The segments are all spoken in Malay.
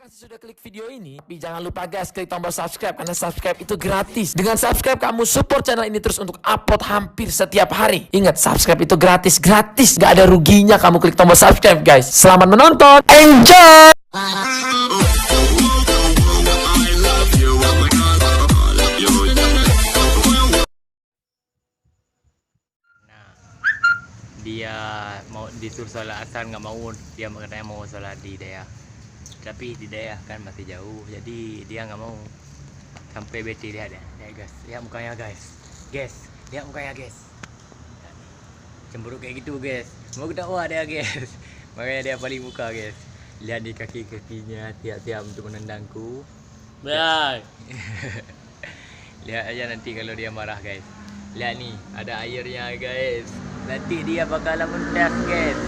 kasih sudah klik video ini. Tapi jangan lupa guys, klik tombol subscribe karena subscribe itu gratis. Dengan subscribe kamu support channel ini terus untuk upload hampir setiap hari. Ingat, subscribe itu gratis, gak ada ruginya kamu klik tombol subscribe guys. Selamat menonton, enjoy. Dia mau disuruh solat asar nggak mau, dia katanya mau solat di Dayah, tapi di Dayah kan masih jauh, jadi dia nggak mau. Sampai beti lihat ya guys, lihat mukanya guys, lihat mukanya guys, cemberut kayak gitu guys, mau ketawa dia guys, makanya dia paling muka guys. Lihat di kaki-kakinya tiap-tiap untuk menendangku. Baik. Lihat aja nanti kalau dia marah guys. Lihat nih, ada airnya guys. Nanti dia bakalan mentas guys.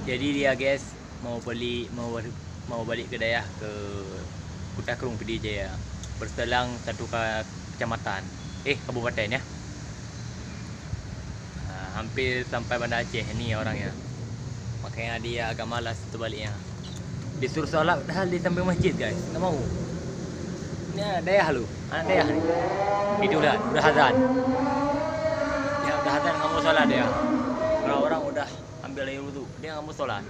Jadi dia guys mau balik ke Dayah, ke Kutakrung PDJ ya. Berselang satu kecamatan. Kabupaten ya. Hampir sampai Banda Aceh ni orangnya. Makanya dia agak malas itu baliknya. Disuruh solat padahal di samping masjid guys. Tak mau. Ni Dayah lu. Anak Dayah ni. Itulah udah azan. Ya udah azan enggak mau solat dia. Orang-orang udah ambil air wudu, dia enggak mau solat.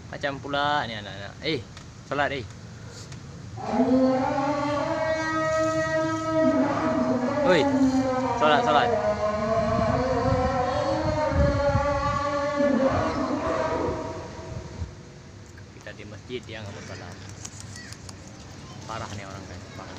Macam pula ni anak-anak. Solat Oi. Solat. Kita di masjid dia enggak mau solat. Parah nih orang guys, parah.